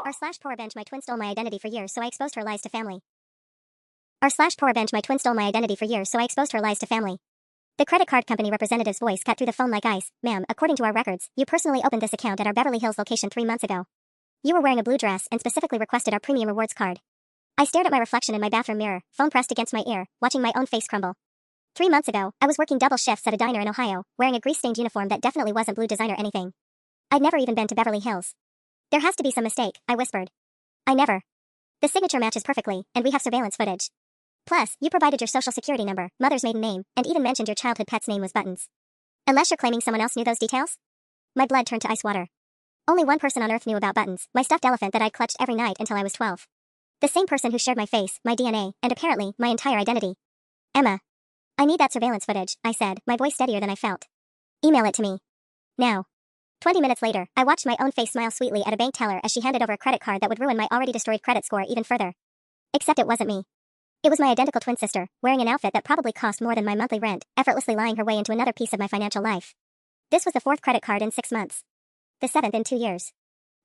r/ProRevenge my twin stole my identity for years, so I exposed her lies to family. r/ProRevenge my twin stole my identity for years, so I exposed her lies to family. The credit card company representative's voice cut through the phone like ice. Ma'am, according to our records, you personally opened this account at our Beverly Hills location 3 months ago. You were wearing a blue dress and specifically requested our premium rewards card. I stared at my reflection in my bathroom mirror, phone pressed against my ear, watching my own face crumble. 3 months ago, I was working double shifts at a diner in Ohio, wearing a grease-stained uniform that definitely wasn't blue designer anything. I'd never even been to Beverly Hills. There has to be some mistake, I whispered. I never. The signature matches perfectly, and we have surveillance footage. Plus, you provided your social security number, mother's maiden name, and even mentioned your childhood pet's name was Buttons. Unless you're claiming someone else knew those details? My blood turned to ice water. Only one person on earth knew about Buttons, my stuffed elephant that I'd clutched every night until I was 12. The same person who shared my face, my DNA, and apparently, my entire identity. Emma. I need that surveillance footage, I said, my voice steadier than I felt. Email it to me. Now. 20 minutes later, I watched my own face smile sweetly at a bank teller as she handed over a credit card that would ruin my already destroyed credit score even further. Except it wasn't me. It was my identical twin sister, wearing an outfit that probably cost more than my monthly rent, effortlessly lying her way into another piece of my financial life. This was the 4th credit card in 6 months. The 7th in 2 years.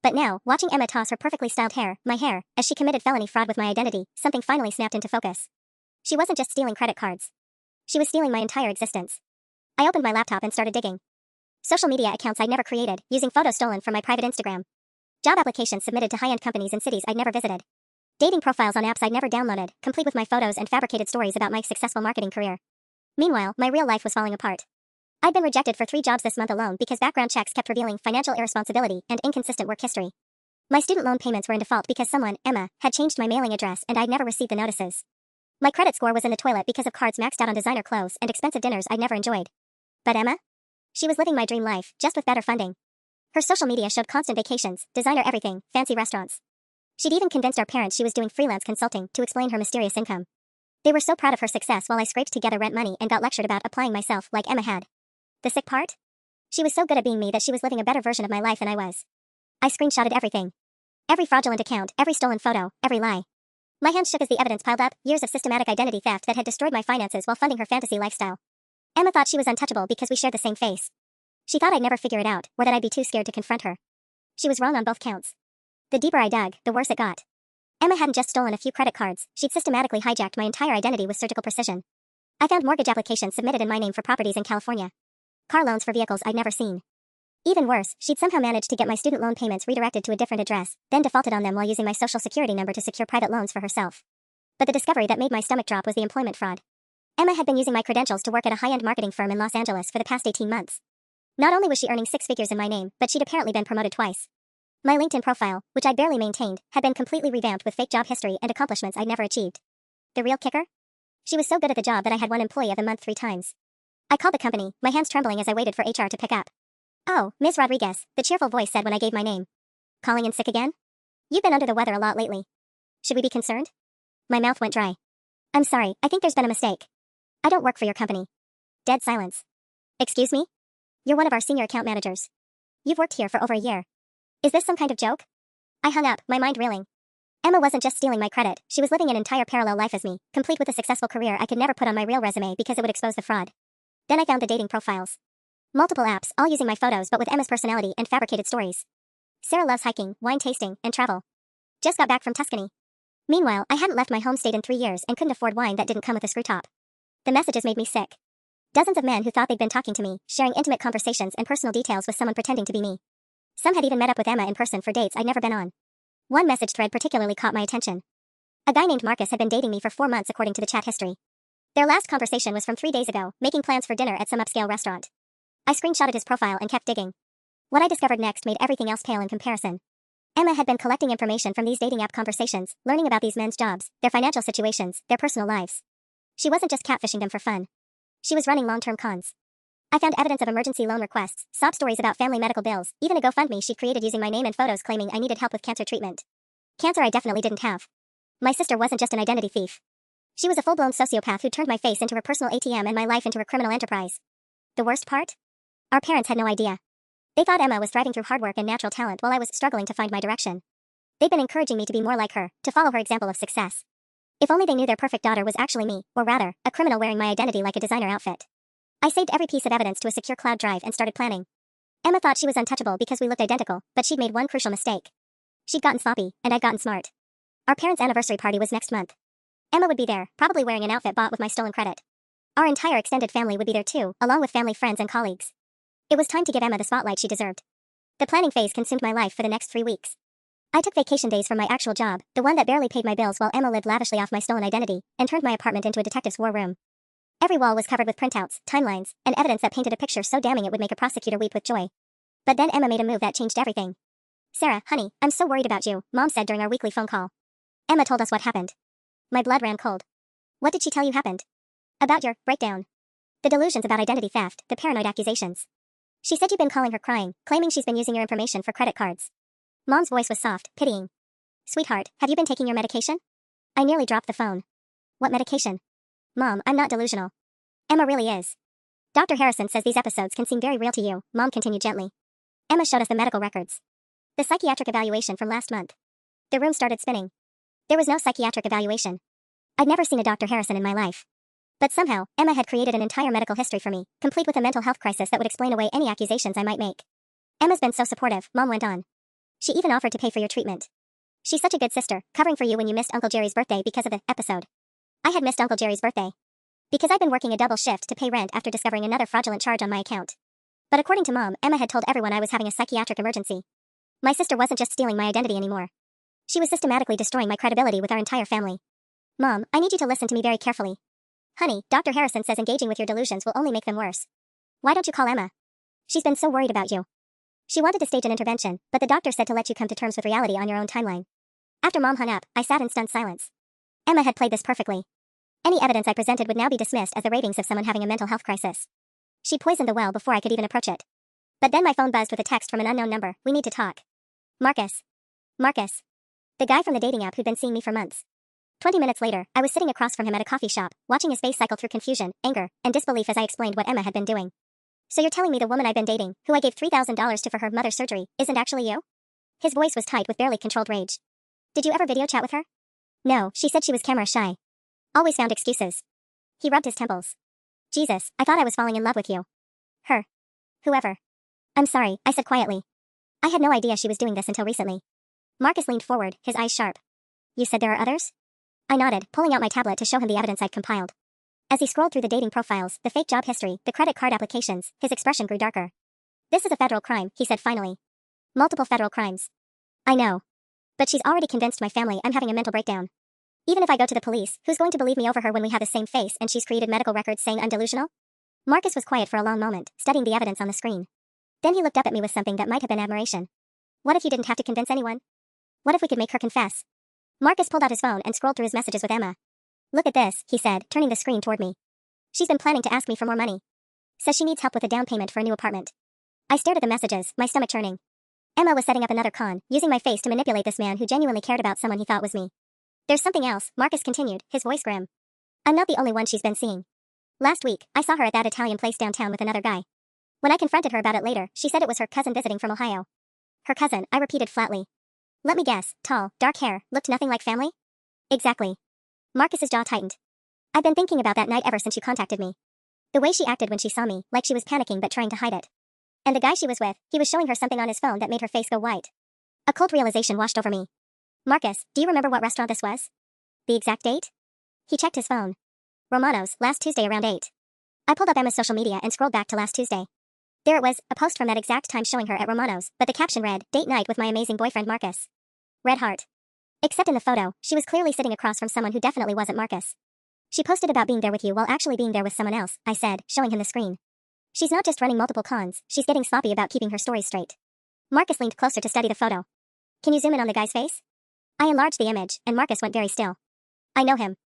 But now, watching Emma toss her perfectly styled hair, my hair, as she committed felony fraud with my identity, something finally snapped into focus. She wasn't just stealing credit cards. She was stealing my entire existence. I opened my laptop and started digging. Social media accounts I'd never created, using photos stolen from my private Instagram. Job applications submitted to high-end companies in cities I'd never visited. Dating profiles on apps I'd never downloaded, complete with my photos and fabricated stories about my successful marketing career. Meanwhile, my real life was falling apart. I'd been rejected for 3 jobs this month alone because background checks kept revealing financial irresponsibility and inconsistent work history. My student loan payments were in default because someone, Emma, had changed my mailing address and I'd never received the notices. My credit score was in the toilet because of cards maxed out on designer clothes and expensive dinners I'd never enjoyed. But Emma? She was living my dream life, just with better funding. Her social media showed constant vacations, designer everything, fancy restaurants. She'd even convinced our parents she was doing freelance consulting to explain her mysterious income. They were so proud of her success while I scraped together rent money and got lectured about applying myself like Emma had. The sick part? She was so good at being me that she was living a better version of my life than I was. I screenshotted everything. Every fraudulent account, every stolen photo, every lie. My hands shook as the evidence piled up, years of systematic identity theft that had destroyed my finances while funding her fantasy lifestyle. Emma thought she was untouchable because we shared the same face. She thought I'd never figure it out, or that I'd be too scared to confront her. She was wrong on both counts. The deeper I dug, the worse it got. Emma hadn't just stolen a few credit cards, she'd systematically hijacked my entire identity with surgical precision. I found mortgage applications submitted in my name for properties in California. Car loans for vehicles I'd never seen. Even worse, she'd somehow managed to get my student loan payments redirected to a different address, then defaulted on them while using my social security number to secure private loans for herself. But the discovery that made my stomach drop was the employment fraud. Emma had been using my credentials to work at a high-end marketing firm in Los Angeles for the past 18 months. Not only was she earning 6 figures in my name, but she'd apparently been promoted twice. My LinkedIn profile, which I'd barely maintained, had been completely revamped with fake job history and accomplishments I'd never achieved. The real kicker? She was so good at the job that I had won Employee of the Month 3 times. I called the company, my hands trembling as I waited for HR to pick up. Oh, Ms. Rodriguez, the cheerful voice said when I gave my name. Calling in sick again? You've been under the weather a lot lately. Should we be concerned? My mouth went dry. I'm sorry, I think there's been a mistake. I don't work for your company. Dead silence. Excuse me? You're one of our senior account managers. You've worked here for over a year. Is this some kind of joke? I hung up, my mind reeling. Emma wasn't just stealing my credit, she was living an entire parallel life as me, complete with a successful career I could never put on my real resume because it would expose the fraud. Then I found the dating profiles. Multiple apps, all using my photos but with Emma's personality and fabricated stories. Sarah loves hiking, wine tasting, and travel. Just got back from Tuscany. Meanwhile, I hadn't left my home state in 3 years and couldn't afford wine that didn't come with a screw top. The messages made me sick. Dozens of men who thought they'd been talking to me, sharing intimate conversations and personal details with someone pretending to be me. Some had even met up with Emma in person for dates I'd never been on. One message thread particularly caught my attention. A guy named Marcus had been dating me for 4 months according to the chat history. Their last conversation was from 3 days ago, making plans for dinner at some upscale restaurant. I screenshotted his profile and kept digging. What I discovered next made everything else pale in comparison. Emma had been collecting information from these dating app conversations, learning about these men's jobs, their financial situations, their personal lives. She wasn't just catfishing them for fun. She was running long-term cons. I found evidence of emergency loan requests, sob stories about family medical bills, even a GoFundMe she'd created using my name and photos claiming I needed help with cancer treatment. Cancer I definitely didn't have. My sister wasn't just an identity thief. She was a full-blown sociopath who turned my face into her personal ATM and my life into a criminal enterprise. The worst part? Our parents had no idea. They thought Emma was thriving through hard work and natural talent while I was struggling to find my direction. They'd been encouraging me to be more like her, to follow her example of success. If only they knew their perfect daughter was actually me, or rather, a criminal wearing my identity like a designer outfit. I saved every piece of evidence to a secure cloud drive and started planning. Emma thought she was untouchable because we looked identical, but she'd made one crucial mistake. She'd gotten sloppy, and I'd gotten smart. Our parents' anniversary party was next month. Emma would be there, probably wearing an outfit bought with my stolen credit. Our entire extended family would be there too, along with family friends and colleagues. It was time to give Emma the spotlight she deserved. The planning phase consumed my life for the next 3 weeks. I took vacation days from my actual job, the one that barely paid my bills while Emma lived lavishly off my stolen identity, and turned my apartment into a detective's war room. Every wall was covered with printouts, timelines, and evidence that painted a picture so damning it would make a prosecutor weep with joy. But then Emma made a move that changed everything. "Sarah, honey, I'm so worried about you," Mom said during our weekly phone call. Emma told us what happened. My blood ran cold. "What did she tell you happened?" "About your breakdown. The delusions about identity theft, the paranoid accusations. She said you've been calling her crying, claiming she's been using your information for credit cards." Mom's voice was soft, pitying. "Sweetheart, have you been taking your medication?" I nearly dropped the phone. "What medication?" "Mom, I'm not delusional." "Emma really is. Dr. Harrison says these episodes can seem very real to you," Mom continued gently. Emma showed us the medical records. The psychiatric evaluation from last month. The room started spinning. There was no psychiatric evaluation. I'd never seen a Dr. Harrison in my life. But somehow, Emma had created an entire medical history for me, complete with a mental health crisis that would explain away any accusations I might make. "Emma's been so supportive," Mom went on. "She even offered to pay for your treatment. She's such a good sister, covering for you when you missed Uncle Jerry's birthday because of the episode." I had missed Uncle Jerry's birthday. Because I'd been working a double shift to pay rent after discovering another fraudulent charge on my account. But according to Mom, Emma had told everyone I was having a psychiatric emergency. My sister wasn't just stealing my identity anymore. She was systematically destroying my credibility with our entire family. "Mom, I need you to listen to me very carefully. Honey, Dr. Harrison says engaging with your delusions will only make them worse. Why don't you call Emma? She's been so worried about you. She wanted to stage an intervention, but the doctor said to let you come to terms with reality on your own timeline." After Mom hung up, I sat in stunned silence. Emma had played this perfectly. Any evidence I presented would now be dismissed as the ravings of someone having a mental health crisis. She poisoned the well before I could even approach it. But then my phone buzzed with a text from an unknown number. "We need to talk." Marcus. Marcus. The guy from the dating app who'd been seeing me for months. 20 minutes later, I was sitting across from him at a coffee shop, watching his face cycle through confusion, anger, and disbelief as I explained what Emma had been doing. "So you're telling me the woman I've been dating, who I gave $3,000 to for her mother's surgery, isn't actually you?" His voice was tight with barely controlled rage. "Did you ever video chat with her?" "No, she said she was camera shy. Always found excuses." He rubbed his temples. "Jesus, I thought I was falling in love with you." "Her. Whoever." "I'm sorry," I said quietly. I had no idea she was doing this until recently. Marcus leaned forward, his eyes sharp. "You said there are others?" I nodded, pulling out my tablet to show him the evidence I'd compiled. As he scrolled through the dating profiles, the fake job history, the credit card applications, his expression grew darker. "This is a federal crime," he said finally. "Multiple federal crimes." "I know. But she's already convinced my family I'm having a mental breakdown. Even if I go to the police, who's going to believe me over her when we have the same face and she's created medical records saying I'm delusional?" Marcus was quiet for a long moment, studying the evidence on the screen. Then he looked up at me with something that might have been admiration. "What if you didn't have to convince anyone? What if we could make her confess?" Marcus pulled out his phone and scrolled through his messages with Emma. "Look at this," he said, turning the screen toward me. "She's been planning to ask me for more money. Says she needs help with a down payment for a new apartment." I stared at the messages, my stomach churning. Emma was setting up another con, using my face to manipulate this man who genuinely cared about someone he thought was me. "There's something else," Marcus continued, his voice grim. "I'm not the only one she's been seeing. Last week, I saw her at that Italian place downtown with another guy. When I confronted her about it later, she said it was her cousin visiting from Ohio." "Her cousin," I repeated flatly. "Let me guess, tall, dark hair, looked nothing like family?" "Exactly." Marcus's jaw tightened. "I've been thinking about that night ever since you contacted me. The way she acted when she saw me, like she was panicking but trying to hide it. And the guy she was with, he was showing her something on his phone that made her face go white." A cold realization washed over me. "Marcus, do you remember what restaurant this was? The exact date?" He checked his phone. "Romano's, last Tuesday around 8. I pulled up Emma's social media and scrolled back to last Tuesday. There it was, a post from that exact time showing her at Romano's, but the caption read, "Date night with my amazing boyfriend Marcus." Red heart. Except in the photo, she was clearly sitting across from someone who definitely wasn't Marcus. "She posted about being there with you while actually being there with someone else," I said, showing him the screen. "She's not just running multiple cons, she's getting sloppy about keeping her stories straight." Marcus leaned closer to study the photo. "Can you zoom in on the guy's face?" I enlarged the image, and Marcus went very still. "I know him.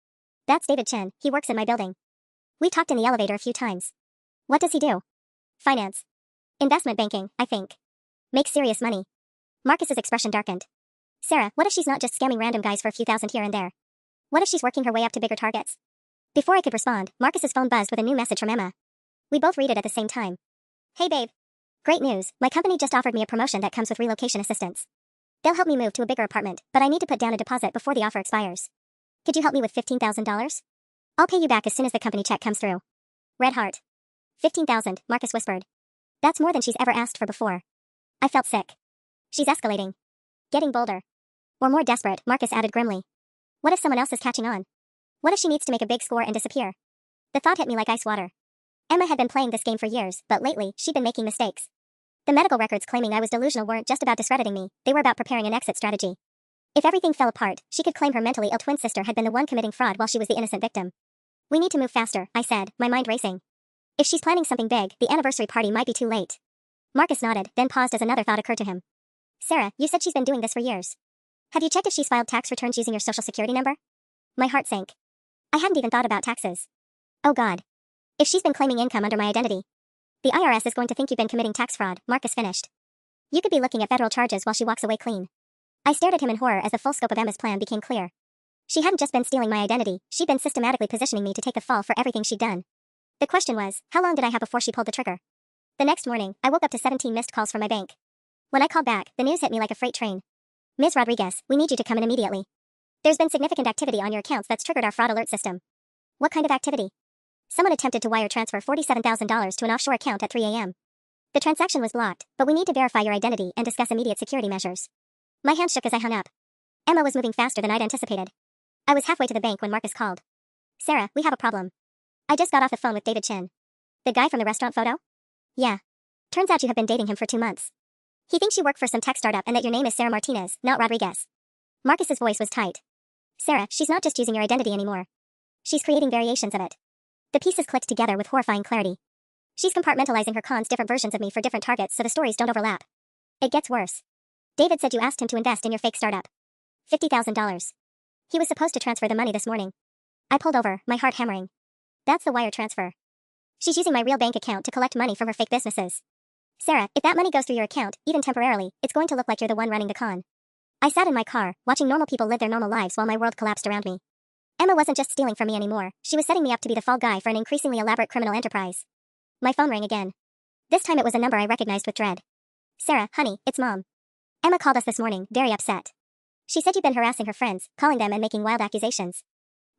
That's David Chen, he works in my building. We talked in the elevator a few times." "What does he do?" "Finance. Investment banking, I think. Makes serious money." Marcus's expression darkened. "Sarah, what if she's not just scamming random guys for a few thousand here and there? What if she's working her way up to bigger targets?" Before I could respond, Marcus's phone buzzed with a new message from Emma. We both read it at the same time. "Hey babe. Great news, my company just offered me a promotion that comes with relocation assistance. They'll help me move to a bigger apartment, but I need to put down a deposit before the offer expires. Could you help me with $15,000? I'll pay you back as soon as the company check comes through." Red heart. 15,000, Marcus whispered. "That's more than she's ever asked for before." I felt sick. She's escalating. Getting bolder. Or more desperate, Marcus added grimly. What if someone else is catching on? What if she needs to make a big score and disappear? The thought hit me like ice water. Emma had been playing this game for years, but lately, she'd been making mistakes. The medical records claiming I was delusional weren't just about discrediting me, they were about preparing an exit strategy. If everything fell apart, she could claim her mentally ill twin sister had been the one committing fraud while she was the innocent victim. We need to move faster, I said, my mind racing. If she's planning something big, the anniversary party might be too late. Marcus nodded, then paused as another thought occurred to him. Sarah, you said she's been doing this for years. Have you checked if she's filed tax returns using your social security number? My heart sank. I hadn't even thought about taxes. Oh God. If she's been claiming income under my identity, the IRS is going to think you've been committing tax fraud, Marcus finished. You could be looking at federal charges while she walks away clean. I stared at him in horror as the full scope of Emma's plan became clear. She hadn't just been stealing my identity, she'd been systematically positioning me to take the fall for everything she'd done. The question was, how long did I have before she pulled the trigger? The next morning, I woke up to 17 missed calls from my bank. When I called back, the news hit me like a freight train. Ms. Rodriguez, we need you to come in immediately. There's been significant activity on your accounts that's triggered our fraud alert system. What kind of activity? Someone attempted to wire transfer $47,000 to an offshore account at 3 a.m. The transaction was blocked, but we need to verify your identity and discuss immediate security measures. My hand shook as I hung up. Emma was moving faster than I'd anticipated. I was halfway to the bank when Marcus called. Sarah, we have a problem. I just got off the phone with David Chin. The guy from the restaurant photo? Yeah. Turns out you have been dating him for 2 months. He thinks you work for some tech startup and that your name is Sarah Martinez, not Rodriguez. Marcus's voice was tight. Sarah, she's not just using your identity anymore. She's creating variations of it. The pieces clicked together with horrifying clarity. She's compartmentalizing her cons different versions of me for different targets so the stories don't overlap. It gets worse. David said you asked him to invest in your fake startup. $50,000. He was supposed to transfer the money this morning. I pulled over, my heart hammering. That's the wire transfer. She's using my real bank account to collect money from her fake businesses. Sarah, if that money goes through your account, even temporarily, it's going to look like you're the one running the con. I sat in my car, watching normal people live their normal lives while my world collapsed around me. Emma wasn't just stealing from me anymore, she was setting me up to be the fall guy for an increasingly elaborate criminal enterprise. My phone rang again. This time it was a number I recognized with dread. Sarah, honey, it's Mom. Emma called us this morning, very upset. She said you'd been harassing her friends, calling them and making wild accusations.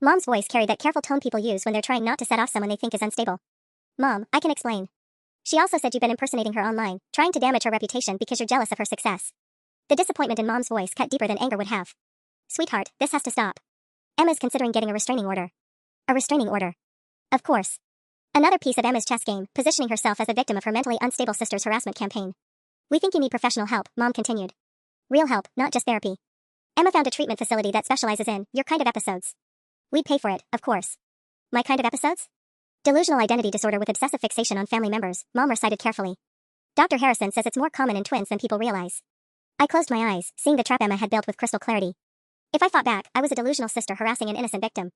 Mom's voice carried that careful tone people use when they're trying not to set off someone they think is unstable. Mom, I can explain. She also said you've been impersonating her online, trying to damage her reputation because you're jealous of her success. The disappointment in Mom's voice cut deeper than anger would have. Sweetheart, this has to stop. Emma's considering getting a restraining order. A restraining order. Of course. Another piece of Emma's chess game, positioning herself as a victim of her mentally unstable sister's harassment campaign. We think you need professional help, Mom continued. Real help, not just therapy. Emma found a treatment facility that specializes in your kind of episodes. We'd pay for it, of course. My kind of episodes? Delusional identity disorder with obsessive fixation on family members, Mom recited carefully. Dr. Harrison says it's more common in twins than people realize. I closed my eyes, seeing the trap Emma had built with crystal clarity. If I fought back, I was a delusional sister harassing an innocent victim.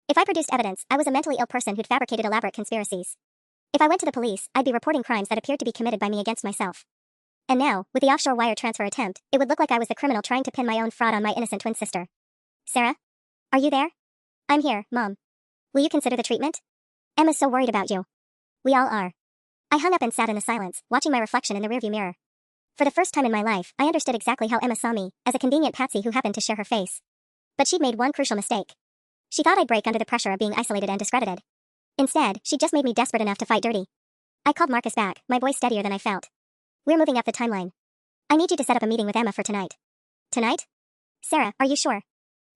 If I produced evidence, I was a mentally ill person who'd fabricated elaborate conspiracies. If I went to the police, I'd be reporting crimes that appeared to be committed by me against myself. And now, with the offshore wire transfer attempt, it would look like I was the criminal trying to pin my own fraud on my innocent twin sister. Sarah? Are you there? I'm here, Mom. Will you consider the treatment? Emma's so worried about you. We all are. I hung up and sat in the silence, watching my reflection in the rearview mirror. For the first time in my life, I understood exactly how Emma saw me, as a convenient patsy who happened to share her face. But she'd made one crucial mistake. She thought I'd break under the pressure of being isolated and discredited. Instead, she'd just made me desperate enough to fight dirty. I called Marcus back, my voice steadier than I felt. We're moving up the timeline. I need you to set up a meeting with Emma for tonight. Tonight? Sarah, are you sure?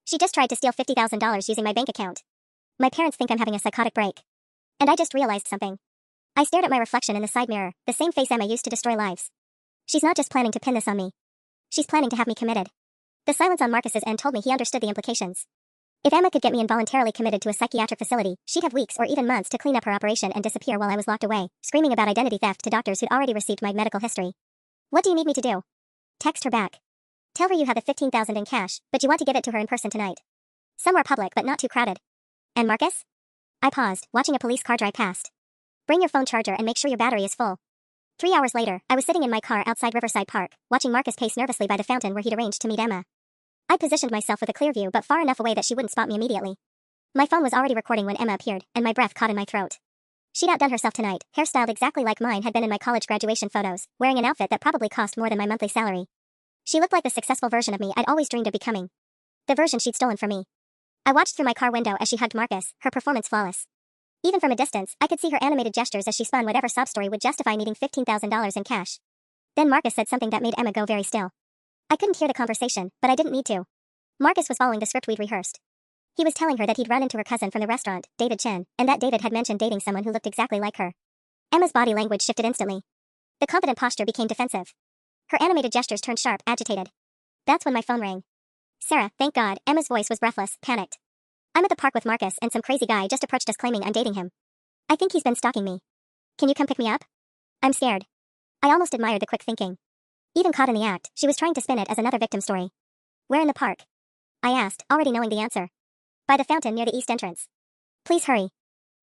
She just tried to steal $50,000 using my bank account. My parents think I'm having a psychotic break. And I just realized something. I stared at my reflection in the side mirror, the same face Emma used to destroy lives. She's not just planning to pin this on me. She's planning to have me committed. The silence on Marcus's end told me he understood the implications. If Emma could get me involuntarily committed to a psychiatric facility, she'd have weeks or even months to clean up her operation and disappear while I was locked away, screaming about identity theft to doctors who'd already received my medical history. What do you need me to do? Text her back. Tell her you have the $15,000 in cash, but you want to give it to her in person tonight. Somewhere public but not too crowded. And Marcus? I paused, watching a police car drive past. Bring your phone charger and make sure your battery is full. 3 hours later, I was sitting in my car outside Riverside Park, watching Marcus pace nervously by the fountain where he'd arranged to meet Emma. I positioned myself with a clear view but far enough away that she wouldn't spot me immediately. My phone was already recording when Emma appeared, and my breath caught in my throat. She'd outdone herself tonight, hairstyled exactly like mine had been in my college graduation photos, wearing an outfit that probably cost more than my monthly salary. She looked like the successful version of me I'd always dreamed of becoming. The version she'd stolen from me. I watched through my car window as she hugged Marcus, her performance flawless. Even from a distance, I could see her animated gestures as she spun whatever sob story would justify needing $15,000 in cash. Then Marcus said something that made Emma go very still. I couldn't hear the conversation, but I didn't need to. Marcus was following the script we'd rehearsed. He was telling her that he'd run into her cousin from the restaurant, David Chen, and that David had mentioned dating someone who looked exactly like her. Emma's body language shifted instantly. The confident posture became defensive. Her animated gestures turned sharp, agitated. That's when my phone rang. Sarah, thank God. Emma's voice was breathless, panicked. I'm at the park with Marcus and some crazy guy just approached us claiming I'm dating him. I think he's been stalking me. Can you come pick me up? I'm scared. I almost admired the quick thinking. Even caught in the act, she was trying to spin it as another victim story. Where in the park? I asked, already knowing the answer. By the fountain near the east entrance. Please hurry.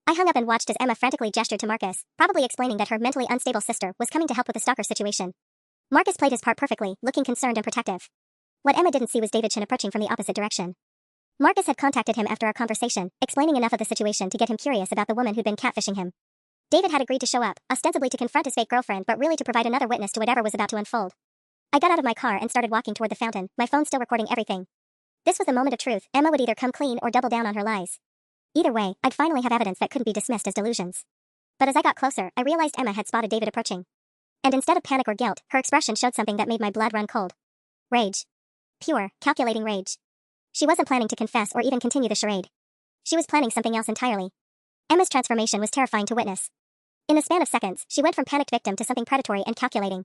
I hung up and watched as Emma frantically gestured to Marcus, probably explaining that her mentally unstable sister was coming to help with the stalker situation. Marcus played his part perfectly, looking concerned and protective. What Emma didn't see was David Chen approaching from the opposite direction. Marcus had contacted him after our conversation, explaining enough of the situation to get him curious about the woman who'd been catfishing him. David had agreed to show up, ostensibly to confront his fake girlfriend but really to provide another witness to whatever was about to unfold. I got out of my car and started walking toward the fountain, my phone still recording everything. This was the moment of truth. Emma would either come clean or double down on her lies. Either way, I'd finally have evidence that couldn't be dismissed as delusions. But as I got closer, I realized Emma had spotted David approaching. And instead of panic or guilt, her expression showed something that made my blood run cold. Rage. Pure, calculating rage. She wasn't planning to confess or even continue the charade. She was planning something else entirely. Emma's transformation was terrifying to witness. In the span of seconds, she went from panicked victim to something predatory and calculating.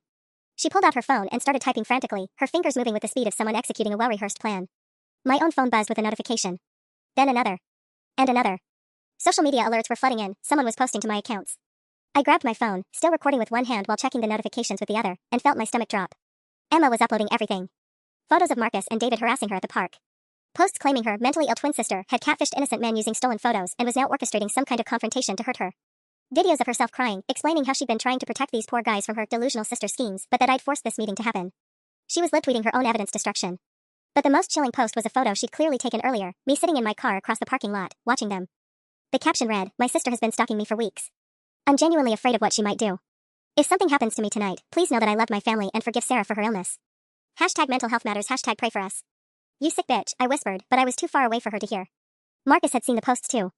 She pulled out her phone and started typing frantically, her fingers moving with the speed of someone executing a well-rehearsed plan. My own phone buzzed with a notification. Then another. And another. Social media alerts were flooding in, someone was posting to my accounts. I grabbed my phone, still recording with one hand while checking the notifications with the other, and felt my stomach drop. Emma was uploading everything. Photos of Marcus and David harassing her at the park. Posts claiming her mentally ill twin sister had catfished innocent men using stolen photos and was now orchestrating some kind of confrontation to hurt her. Videos of herself crying, explaining how she'd been trying to protect these poor guys from her delusional sister's schemes, but that I'd forced this meeting to happen. She was lip tweeting her own evidence destruction. But the most chilling post was a photo she'd clearly taken earlier, me sitting in my car across the parking lot, watching them. The caption read, "My sister has been stalking me for weeks. I'm genuinely afraid of what she might do. If something happens to me tonight, please know that I love my family and forgive Sarah for her illness. Hashtag mental health matters, hashtag pray for us." You sick bitch, I whispered, but I was too far away for her to hear. Marcus had seen the posts too.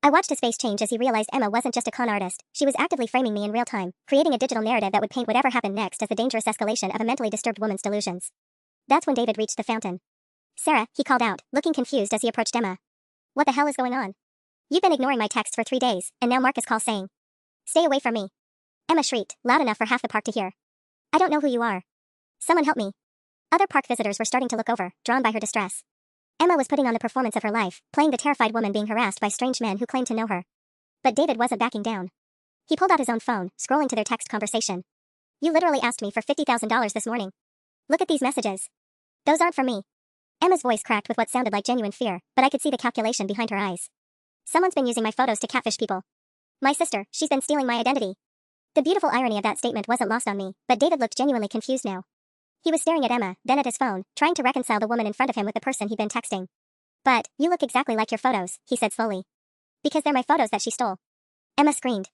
I watched his face change as he realized Emma wasn't just a con artist, she was actively framing me in real time, creating a digital narrative that would paint whatever happened next as the dangerous escalation of a mentally disturbed woman's delusions. That's when David reached the fountain. "Sarah," he called out, looking confused as he approached Emma. "What the hell is going on? You've been ignoring my texts for 3 days, and now Marcus calls saying, 'Stay away from me.'" Emma shrieked, loud enough for half the park to hear. "I don't know who you are. Someone help me." Other park visitors were starting to look over, drawn by her distress. Emma was putting on the performance of her life, playing the terrified woman being harassed by strange men who claimed to know her. But David wasn't backing down. He pulled out his own phone, scrolling to their text conversation. "You literally asked me for $50,000 this morning. Look at these messages. Those aren't from me." Emma's voice cracked with what sounded like genuine fear, but I could see the calculation behind her eyes. "Someone's been using my photos to catfish people. My sister, she's been stealing my identity." The beautiful irony of that statement wasn't lost on me, but David looked genuinely confused now. He was staring at Emma, then at his phone, trying to reconcile the woman in front of him with the person he'd been texting. "But, you look exactly like your photos," he said slowly. "Because they're my photos that she stole." Emma screamed.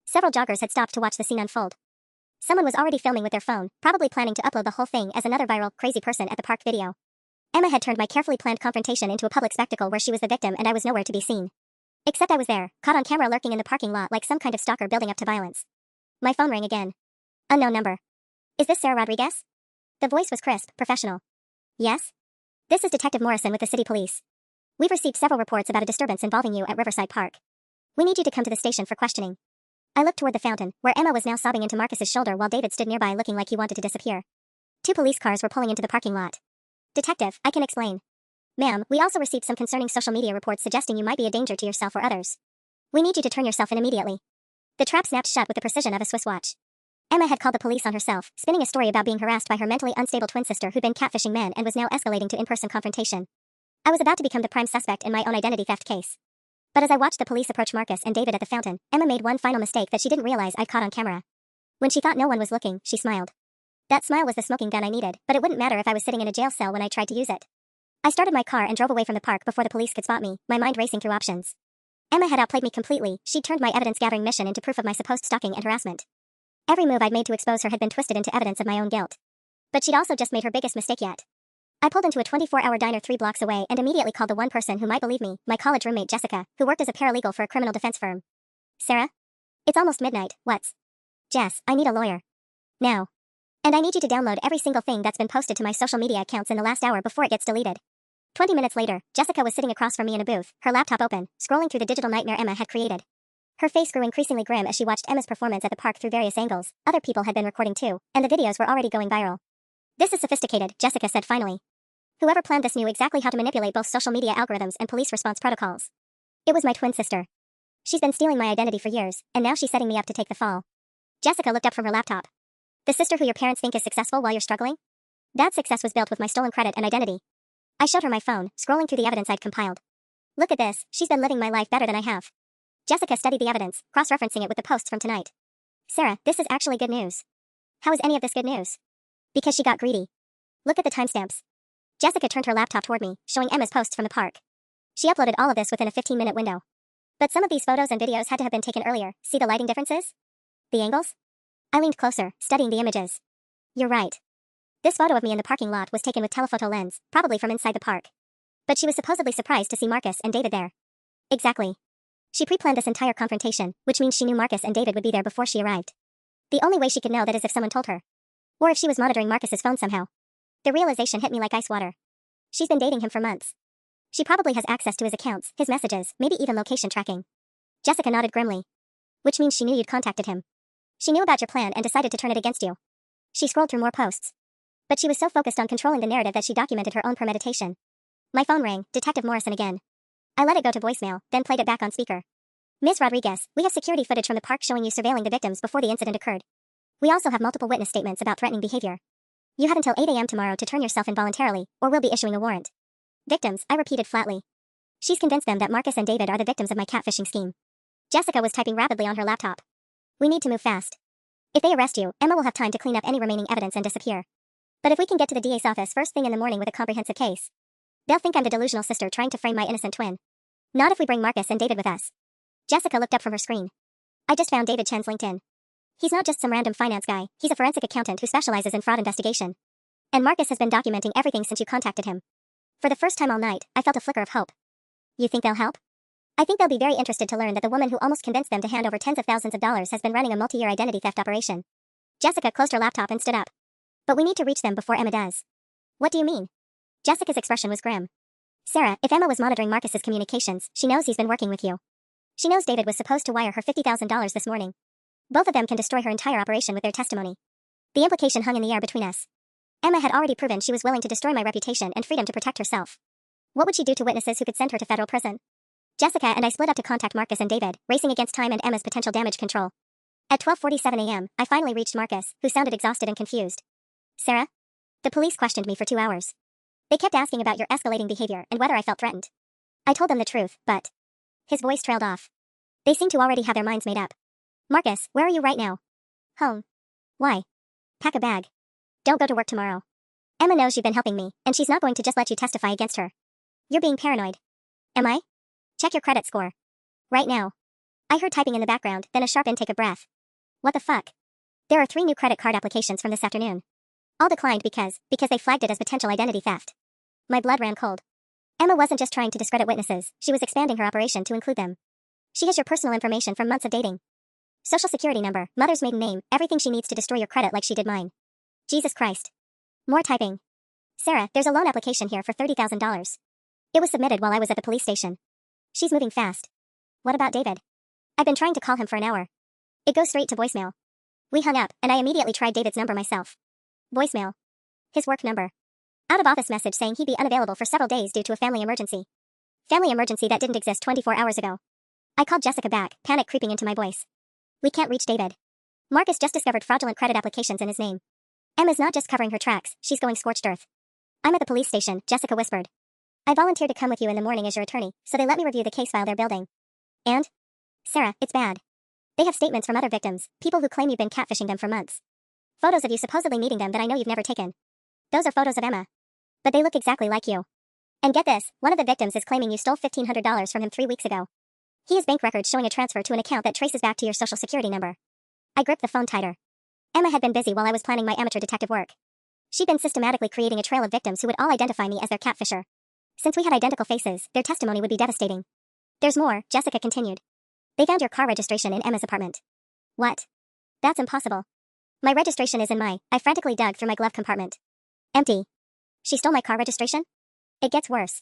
Several joggers had stopped to watch the scene unfold. Someone was already filming with their phone, probably planning to upload the whole thing as another viral, crazy person at the park video. Emma had turned my carefully planned confrontation into a public spectacle where she was the victim and I was nowhere to be seen. Except I was there, caught on camera lurking in the parking lot like some kind of stalker building up to violence. My phone rang again. Unknown number. "Is this Sarah Rodriguez?" The voice was crisp, professional. "Yes? This is Detective Morrison with the city police. We've received several reports about a disturbance involving you at Riverside Park. We need you to come to the station for questioning." I looked toward the fountain, where Emma was now sobbing into Marcus's shoulder while David stood nearby looking like he wanted to disappear. 2 police cars were pulling into the parking lot. "Detective, I can explain. Ma'am, we also received some concerning social media reports suggesting you might be a danger to yourself or others. We need you to turn yourself in immediately." The trap snapped shut with the precision of a Swiss watch. Emma had called the police on herself, spinning a story about being harassed by her mentally unstable twin sister who'd been catfishing men and was now escalating to in-person confrontation. I was about to become the prime suspect in my own identity theft case. But as I watched the police approach Marcus and David at the fountain, Emma made one final mistake that she didn't realize I'd caught on camera. When she thought no one was looking, she smiled. That smile was the smoking gun I needed, but it wouldn't matter if I was sitting in a jail cell when I tried to use it. I started my car and drove away from the park before the police could spot me, my mind racing through options. Emma had outplayed me completely. She'd turned my evidence-gathering mission into proof of my supposed stalking and harassment. Every move I'd made to expose her had been twisted into evidence of my own guilt. But she'd also just made her biggest mistake yet. I pulled into a 24-hour diner 3 blocks away and immediately called the one person who might believe me, my college roommate Jessica, who worked as a paralegal for a criminal defense firm. "Sarah? It's almost midnight, what's..." "Jess, I need a lawyer. Now." And I need you to download every single thing that's been posted to my social media accounts in the last hour before it gets deleted. 20 minutes later, Jessica was sitting across from me in a booth, her laptop open, scrolling through the digital nightmare Emma had created. Her face grew increasingly grim as she watched Emma's performance at the park through various angles. Other people had been recording too, and the videos were already going viral. This is sophisticated, Jessica said finally. Whoever planned this knew exactly how to manipulate both social media algorithms and police response protocols. It was my twin sister. She's been stealing my identity for years, and now she's setting me up to take the fall. Jessica looked up from her laptop. The sister who your parents think is successful while you're struggling? That success was built with my stolen credit and identity. I showed her my phone, scrolling through the evidence I'd compiled. Look at this, she's been living my life better than I have. Jessica studied the evidence, cross-referencing it with the posts from tonight. Sarah, this is actually good news. How is any of this good news? Because she got greedy. Look at the timestamps. Jessica turned her laptop toward me, showing Emma's posts from the park. She uploaded all of this within a 15-minute window. But some of these photos and videos had to have been taken earlier. See the lighting differences? The angles? I leaned closer, studying the images. You're right. This photo of me in the parking lot was taken with telephoto lens, probably from inside the park. But she was supposedly surprised to see Marcus and David there. Exactly. She pre-planned this entire confrontation, which means she knew Marcus and David would be there before she arrived. The only way she could know that is if someone told her. Or if she was monitoring Marcus's phone somehow. The realization hit me like ice water. She's been dating him for months. She probably has access to his accounts, his messages, maybe even location tracking. Jessica nodded grimly. Which means she knew you'd contacted him. She knew about your plan and decided to turn it against you. She scrolled through more posts. But she was so focused on controlling the narrative that she documented her own premeditation. My phone rang, Detective Morrison again. I let it go to voicemail, then played it back on speaker. Ms. Rodriguez, we have security footage from the park showing you surveilling the victims before the incident occurred. We also have multiple witness statements about threatening behavior. You have until 8 a.m. tomorrow to turn yourself in voluntarily, or we'll be issuing a warrant. Victims, I repeated flatly. She's convinced them that Marcus and David are the victims of my catfishing scheme. Jessica was typing rapidly on her laptop. We need to move fast. If they arrest you, Emma will have time to clean up any remaining evidence and disappear. But if we can get to the DA's office first thing in the morning with a comprehensive case, they'll think I'm the delusional sister trying to frame my innocent twin. Not if we bring Marcus and David with us. Jessica looked up from her screen. I just found David Chen's LinkedIn. He's not just some random finance guy, he's a forensic accountant who specializes in fraud investigation. And Marcus has been documenting everything since you contacted him. For the first time all night, I felt a flicker of hope. You think they'll help? I think they'll be very interested to learn that the woman who almost convinced them to hand over tens of thousands of dollars has been running a multi-year identity theft operation. Jessica closed her laptop and stood up. But we need to reach them before Emma does. What do you mean? Jessica's expression was grim. Sarah, if Emma was monitoring Marcus's communications, she knows he's been working with you. She knows David was supposed to wire her $50,000 this morning. Both of them can destroy her entire operation with their testimony. The implication hung in the air between us. Emma had already proven she was willing to destroy my reputation and freedom to protect herself. What would she do to witnesses who could send her to federal prison? Jessica and I split up to contact Marcus and David, racing against time and Emma's potential damage control. At 12:47 a.m., I finally reached Marcus, who sounded exhausted and confused. Sarah? The police questioned me for 2 hours. They kept asking about your escalating behavior and whether I felt threatened. I told them the truth, but... His voice trailed off. They seem to already have their minds made up. Marcus, where are you right now? Home. Why? Pack a bag. Don't go to work tomorrow. Emma knows you've been helping me, and she's not going to just let you testify against her. You're being paranoid. Am I? Check your credit score. Right now. I heard typing in the background, then a sharp intake of breath. What the fuck? There are 3 new credit card applications from this afternoon. All declined because they flagged it as potential identity theft. My blood ran cold. Emma wasn't just trying to discredit witnesses, she was expanding her operation to include them. She has your personal information from months of dating. Social security number, mother's maiden name, everything she needs to destroy your credit like she did mine. Jesus Christ. More typing. Sarah, there's a loan application here for $30,000. It was submitted while I was at the police station. She's moving fast. What about David? I've been trying to call him for an hour. It goes straight to voicemail. We hung up, and I immediately tried David's number myself. Voicemail. His work number. Out of office message saying he'd be unavailable for several days due to a family emergency. Family emergency that didn't exist 24 hours ago. I called Jessica back, panic creeping into my voice. We can't reach David. Marcus just discovered fraudulent credit applications in his name. Emma's not just covering her tracks, she's going scorched earth. I'm at the police station, Jessica whispered. I volunteered to come with you in the morning as your attorney, so they let me review the case file they're building. And? Sarah, it's bad. They have statements from other victims, people who claim you've been catfishing them for months. Photos of you supposedly meeting them that I know you've never taken. Those are photos of Emma. But they look exactly like you. And get this, one of the victims is claiming you stole $1,500 from him 3 weeks ago. He has bank records showing a transfer to an account that traces back to your social security number. I gripped the phone tighter. Emma had been busy while I was planning my amateur detective work. She'd been systematically creating a trail of victims who would all identify me as their catfisher. Since we had identical faces, their testimony would be devastating. There's more, Jessica continued. They found your car registration in Emma's apartment. What? That's impossible. My registration is in I frantically dug through my glove compartment. Empty. She stole my car registration? It gets worse.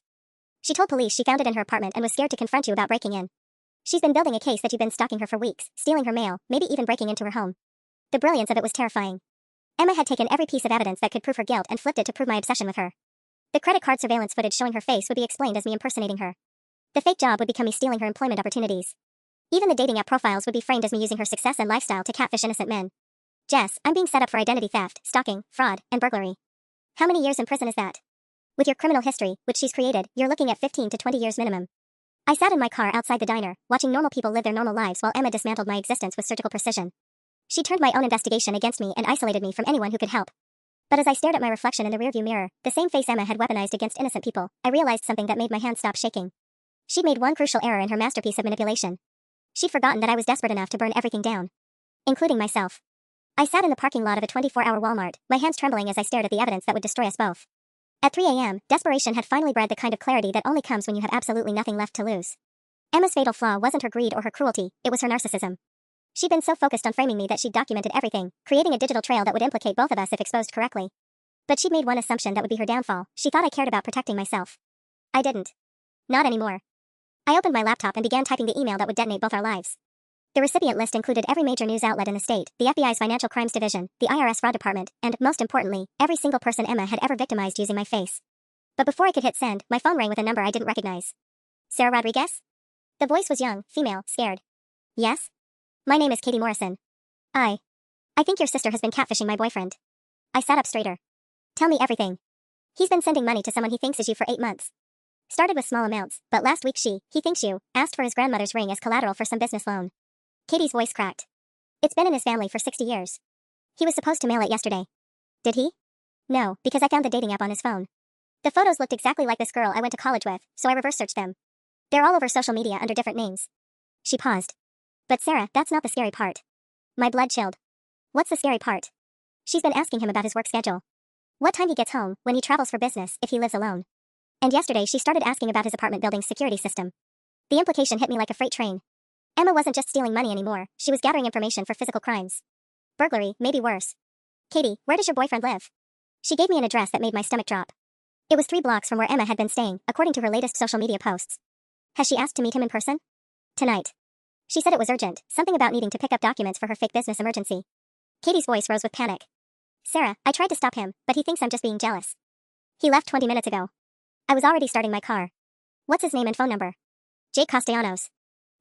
She told police she found it in her apartment and was scared to confront you about breaking in. She's been building a case that you've been stalking her for weeks, stealing her mail, maybe even breaking into her home. The brilliance of it was terrifying. Emma had taken every piece of evidence that could prove her guilt and flipped it to prove my obsession with her. The credit card surveillance footage showing her face would be explained as me impersonating her. The fake job would become me stealing her employment opportunities. Even the dating app profiles would be framed as me using her success and lifestyle to catfish innocent men. Jess, I'm being set up for identity theft, stalking, fraud, and burglary. How many years in prison is that? With your criminal history, which she's created, you're looking at 15 to 20 years minimum. I sat in my car outside the diner, watching normal people live their normal lives while Emma dismantled my existence with surgical precision. She turned my own investigation against me and isolated me from anyone who could help. But as I stared at my reflection in the rearview mirror, the same face Emma had weaponized against innocent people, I realized something that made my hands stop shaking. She'd made one crucial error in her masterpiece of manipulation. She'd forgotten that I was desperate enough to burn everything down. Including myself. I sat in the parking lot of a 24-hour Walmart, my hands trembling as I stared at the evidence that would destroy us both. At 3 a.m., desperation had finally bred the kind of clarity that only comes when you have absolutely nothing left to lose. Emma's fatal flaw wasn't her greed or her cruelty, it was her narcissism. She'd been so focused on framing me that she'd documented everything, creating a digital trail that would implicate both of us if exposed correctly. But she'd made one assumption that would be her downfall. She thought I cared about protecting myself. I didn't. Not anymore. I opened my laptop and began typing the email that would detonate both our lives. The recipient list included every major news outlet in the state, the FBI's Financial Crimes Division, the IRS Fraud Department, and, most importantly, every single person Emma had ever victimized using my face. But before I could hit send, my phone rang with a number I didn't recognize. Sarah Rodriguez? The voice was young, female, scared. Yes? My name is Katie Morrison. I think your sister has been catfishing my boyfriend. I sat up straighter. Tell me everything. He's been sending money to someone he thinks is you for 8 months. Started with small amounts, but last week he thinks you, asked for his grandmother's ring as collateral for some business loan. Katie's voice cracked. It's been in his family for 60 years. He was supposed to mail it yesterday. Did he? No, because I found the dating app on his phone. The photos looked exactly like this girl I went to college with, so I reverse searched them. They're all over social media under different names. She paused. But Sarah, that's not the scary part. My blood chilled. What's the scary part? She's been asking him about his work schedule. What time he gets home, when he travels for business, if he lives alone. And yesterday she started asking about his apartment building's security system. The implication hit me like a freight train. Emma wasn't just stealing money anymore, she was gathering information for physical crimes. Burglary, maybe worse. Katie, where does your boyfriend live? She gave me an address that made my stomach drop. It was 3 blocks from where Emma had been staying, according to her latest social media posts. Has she asked to meet him in person? Tonight. She said it was urgent, something about needing to pick up documents for her fake business emergency. Katie's voice rose with panic. Sarah, I tried to stop him, but he thinks I'm just being jealous. He left 20 minutes ago. I was already starting my car. What's his name and phone number? Jake Castellanos.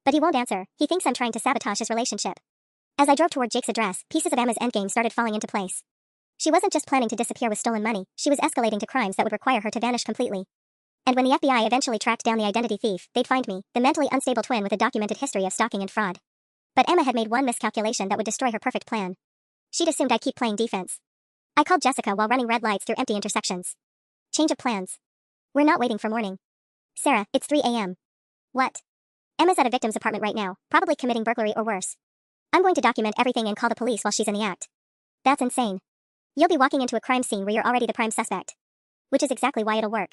But he won't answer, he thinks I'm trying to sabotage his relationship. As I drove toward Jake's address, pieces of Emma's endgame started falling into place. She wasn't just planning to disappear with stolen money, she was escalating to crimes that would require her to vanish completely. And when the FBI eventually tracked down the identity thief, they'd find me, the mentally unstable twin with a documented history of stalking and fraud. But Emma had made one miscalculation that would destroy her perfect plan. She'd assumed I'd keep playing defense. I called Jessica while running red lights through empty intersections. Change of plans. We're not waiting for morning. Sarah, it's 3 a.m. What? Emma's at a victim's apartment right now, probably committing burglary or worse. I'm going to document everything and call the police while she's in the act. That's insane. You'll be walking into a crime scene where you're already the prime suspect. Which is exactly why it'll work.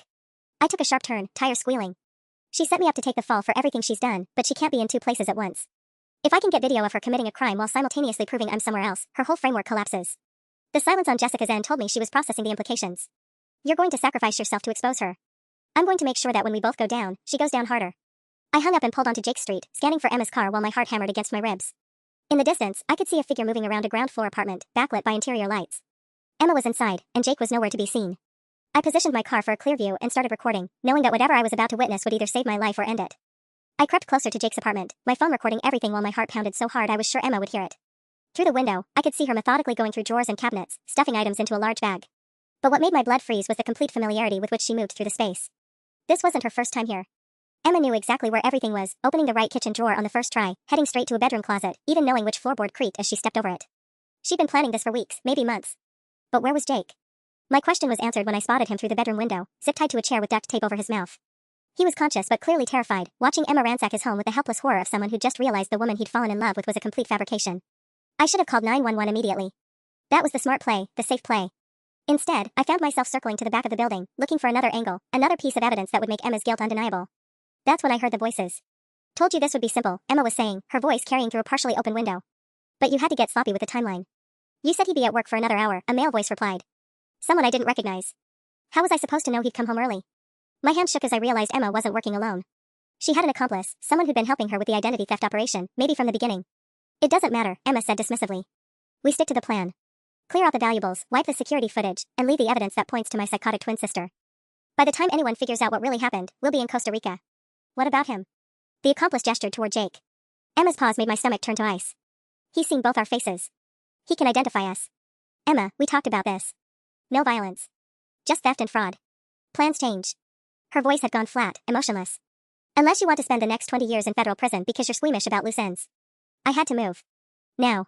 I took a sharp turn, tires squealing. She set me up to take the fall for everything she's done, but she can't be in 2 places at once. If I can get video of her committing a crime while simultaneously proving I'm somewhere else, her whole framework collapses. The silence on Jessica's end told me she was processing the implications. You're going to sacrifice yourself to expose her. I'm going to make sure that when we both go down, she goes down harder. I hung up and pulled onto Jake Street, scanning for Emma's car while my heart hammered against my ribs. In the distance, I could see a figure moving around a ground floor apartment, backlit by interior lights. Emma was inside, and Jake was nowhere to be seen. I positioned my car for a clear view and started recording, knowing that whatever I was about to witness would either save my life or end it. I crept closer to Jake's apartment, my phone recording everything while my heart pounded so hard I was sure Emma would hear it. Through the window, I could see her methodically going through drawers and cabinets, stuffing items into a large bag. But what made my blood freeze was the complete familiarity with which she moved through the space. This wasn't her first time here. Emma knew exactly where everything was, opening the right kitchen drawer on the first try, heading straight to a bedroom closet, even knowing which floorboard creaked as she stepped over it. She'd been planning this for weeks, maybe months. But where was Jake? My question was answered when I spotted him through the bedroom window, zip-tied to a chair with duct tape over his mouth. He was conscious but clearly terrified, watching Emma ransack his home with the helpless horror of someone who'd just realized the woman he'd fallen in love with was a complete fabrication. I should have called 911 immediately. That was the smart play, the safe play. Instead, I found myself circling to the back of the building, looking for another angle, another piece of evidence that would make Emma's guilt undeniable. That's when I heard the voices. Told you this would be simple, Emma was saying, her voice carrying through a partially open window. But you had to get sloppy with the timeline. You said he'd be at work for another hour, a male voice replied. Someone I didn't recognize. How was I supposed to know he'd come home early? My hand shook as I realized Emma wasn't working alone. She had an accomplice, someone who'd been helping her with the identity theft operation, maybe from the beginning. It doesn't matter, Emma said dismissively. We stick to the plan. Clear out the valuables, wipe the security footage, and leave the evidence that points to my psychotic twin sister. By the time anyone figures out what really happened, we'll be in Costa Rica. What about him? The accomplice gestured toward Jake. Emma's pause made my stomach turn to ice. He's seen both our faces. He can identify us. Emma, we talked about this. No violence. Just theft and fraud. Plans change. Her voice had gone flat, emotionless. Unless you want to spend the next 20 years in federal prison because you're squeamish about loose ends. I had to move. Now.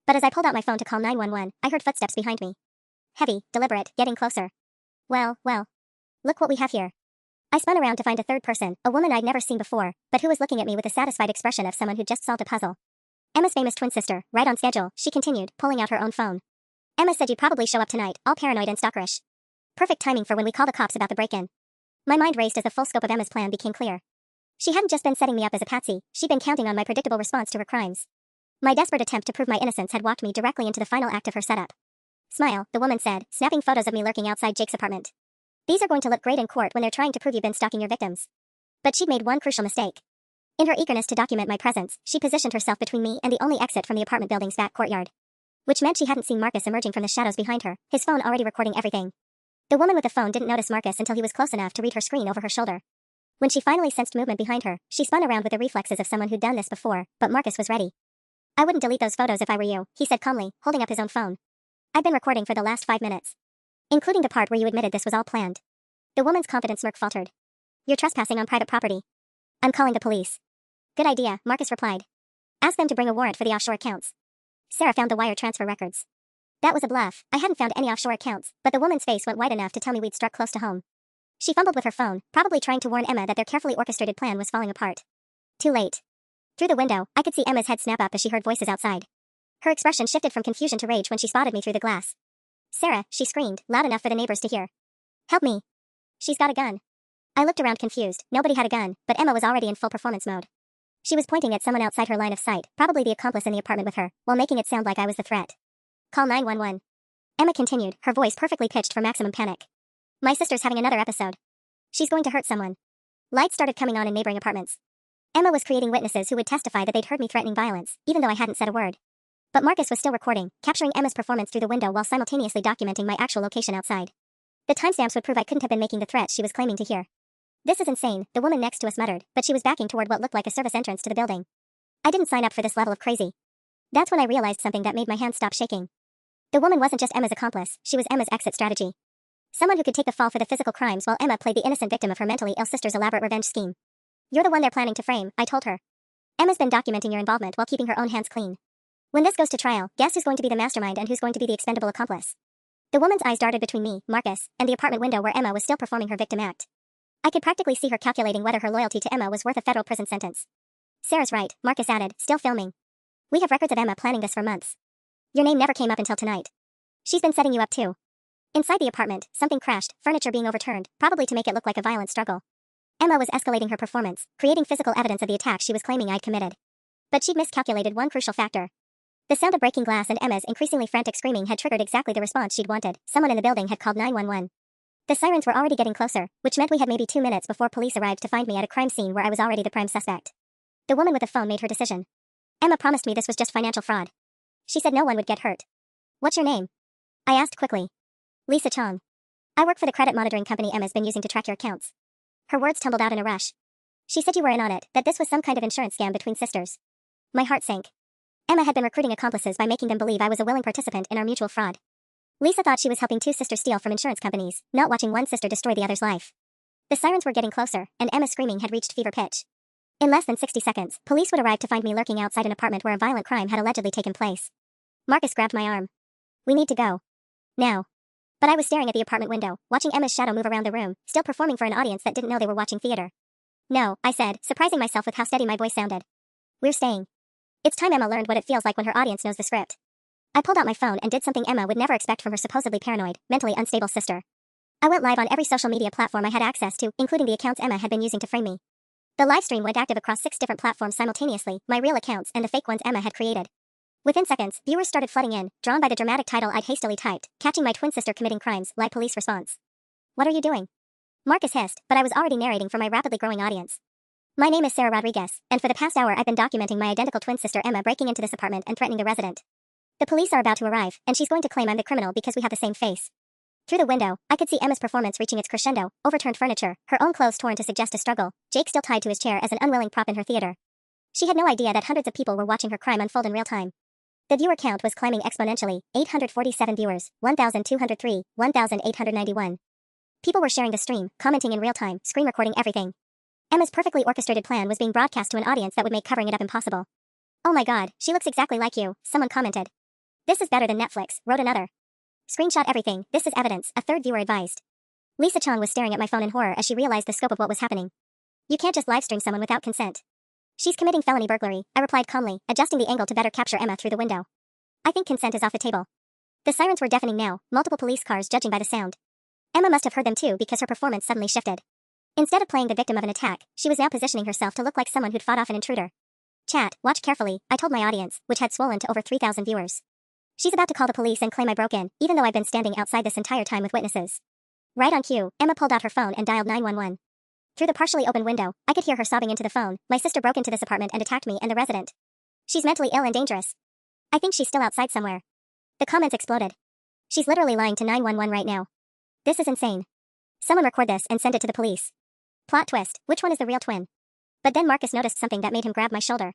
But as I pulled out my phone to call 911, I heard footsteps behind me. Heavy, deliberate, getting closer. Well. Look what we have here. I spun around to find a third person, a woman I'd never seen before, but who was looking at me with a satisfied expression of someone who'd just solved a puzzle. Emma's famous twin sister, right on schedule, she continued, pulling out her own phone. Emma said you'd probably show up tonight, all paranoid and stalkerish. Perfect timing for when we call the cops about the break-in. My mind raced as the full scope of Emma's plan became clear. She hadn't just been setting me up as a patsy, she'd been counting on my predictable response to her crimes. My desperate attempt to prove my innocence had walked me directly into the final act of her setup. Smile, the woman said, snapping photos of me lurking outside Jake's apartment. These are going to look great in court when they're trying to prove you've been stalking your victims. But she'd made one crucial mistake. In her eagerness to document my presence, she positioned herself between me and the only exit from the apartment building's back courtyard. Which meant she hadn't seen Marcus emerging from the shadows behind her, his phone already recording everything. The woman with the phone didn't notice Marcus until he was close enough to read her screen over her shoulder. When she finally sensed movement behind her, she spun around with the reflexes of someone who'd done this before, but Marcus was ready. I wouldn't delete those photos if I were you, he said calmly, holding up his own phone. I've been recording for the last 5 minutes. Including the part where you admitted this was all planned. The woman's confident smirk faltered. You're trespassing on private property. I'm calling the police. Good idea, Marcus replied. Ask them to bring a warrant for the offshore accounts. Sarah found the wire transfer records. That was a bluff. I hadn't found any offshore accounts, but the woman's face went wide enough to tell me we'd struck close to home. She fumbled with her phone, probably trying to warn Emma that their carefully orchestrated plan was falling apart. Too late. Through the window, I could see Emma's head snap up as she heard voices outside. Her expression shifted from confusion to rage when she spotted me through the glass. Sarah, she screamed, loud enough for the neighbors to hear. Help me. She's got a gun. I looked around confused. Nobody had a gun, but Emma was already in full performance mode. She was pointing at someone outside her line of sight, probably the accomplice in the apartment with her, while making it sound like I was the threat. Call 911. Emma continued, her voice perfectly pitched for maximum panic. My sister's having another episode. She's going to hurt someone. Lights started coming on in neighboring apartments. Emma was creating witnesses who would testify that they'd heard me threatening violence, even though I hadn't said a word. But Marcus was still recording, capturing Emma's performance through the window while simultaneously documenting my actual location outside. The timestamps would prove I couldn't have been making the threats she was claiming to hear. This is insane, the woman next to us muttered, but she was backing toward what looked like a service entrance to the building. I didn't sign up for this level of crazy. That's when I realized something that made my hands stop shaking. The woman wasn't just Emma's accomplice, she was Emma's exit strategy. Someone who could take the fall for the physical crimes while Emma played the innocent victim of her mentally ill sister's elaborate revenge scheme. You're the one they're planning to frame, I told her. Emma's been documenting your involvement while keeping her own hands clean. When this goes to trial, guess who's going to be the mastermind and who's going to be the expendable accomplice? The woman's eyes darted between me, Marcus, and the apartment window where Emma was still performing her victim act. I could practically see her calculating whether her loyalty to Emma was worth a federal prison sentence. Sarah's right, Marcus added, still filming. We have records of Emma planning this for months. Your name never came up until tonight. She's been setting you up too. Inside the apartment, something crashed, furniture being overturned, probably to make it look like a violent struggle. Emma was escalating her performance, creating physical evidence of the attack she was claiming I'd committed. But she'd miscalculated one crucial factor. The sound of breaking glass and Emma's increasingly frantic screaming had triggered exactly the response she'd wanted. Someone in the building had called 911. The sirens were already getting closer, which meant we had maybe 2 minutes before police arrived to find me at a crime scene where I was already the prime suspect. The woman with the phone made her decision. Emma promised me this was just financial fraud. She said no one would get hurt. What's your name? I asked quickly. Lisa Chong. I work for the credit monitoring company Emma's been using to track your accounts. Her words tumbled out in a rush. She said you were in on it, that this was some kind of insurance scam between sisters. My heart sank. Emma had been recruiting accomplices by making them believe I was a willing participant in our mutual fraud. Lisa thought she was helping 2 sisters steal from insurance companies, not watching one sister destroy the other's life. The sirens were getting closer, and Emma's screaming had reached fever pitch. In less than 60 seconds, police would arrive to find me lurking outside an apartment where a violent crime had allegedly taken place. Marcus grabbed my arm. We need to go. Now. But I was staring at the apartment window, watching Emma's shadow move around the room, still performing for an audience that didn't know they were watching theater. No, I said, surprising myself with how steady my voice sounded. We're staying. It's time Emma learned what it feels like when her audience knows the script. I pulled out my phone and did something Emma would never expect from her supposedly paranoid, mentally unstable sister. I went live on every social media platform I had access to, including the accounts Emma had been using to frame me. The live stream went active across 6 different platforms simultaneously, my real accounts and the fake ones Emma had created. Within seconds, viewers started flooding in, drawn by the dramatic title I'd hastily typed, Catching My Twin Sister Committing Crimes, Live Police Response. What are you doing? Marcus hissed, but I was already narrating for my rapidly growing audience. My name is Sarah Rodriguez, and for the past hour I've been documenting my identical twin sister Emma breaking into this apartment and threatening the resident. The police are about to arrive, and she's going to claim I'm the criminal because we have the same face. Through the window, I could see Emma's performance reaching its crescendo, overturned furniture, her own clothes torn to suggest a struggle, Jake still tied to his chair as an unwilling prop in her theater. She had no idea that hundreds of people were watching her crime unfold in real time. The viewer count was climbing exponentially, 847 viewers, 1,203, 1,891. People were sharing the stream, commenting in real time, screen recording everything. Emma's perfectly orchestrated plan was being broadcast to an audience that would make covering it up impossible. Oh my god, she looks exactly like you, someone commented. This is better than Netflix, wrote another. Screenshot everything, this is evidence, a third viewer advised. Lisa Chong was staring at my phone in horror as she realized the scope of what was happening. You can't just livestream someone without consent. She's committing felony burglary, I replied calmly, adjusting the angle to better capture Emma through the window. I think consent is off the table. The sirens were deafening now, multiple police cars judging by the sound. Emma must have heard them too because her performance suddenly shifted. Instead of playing the victim of an attack, she was now positioning herself to look like someone who'd fought off an intruder. Chat, watch carefully, I told my audience, which had swollen to over 3,000 viewers. She's about to call the police and claim I broke in, even though I've been standing outside this entire time with witnesses. Right on cue, Emma pulled out her phone and dialed 911. Through the partially open window, I could hear her sobbing into the phone. My sister broke into this apartment and attacked me and the resident. She's mentally ill and dangerous. I think she's still outside somewhere. The comments exploded. She's literally lying to 911 right now. This is insane. Someone record this and send it to the police. Plot twist, which one is the real twin? But then Marcus noticed something that made him grab my shoulder.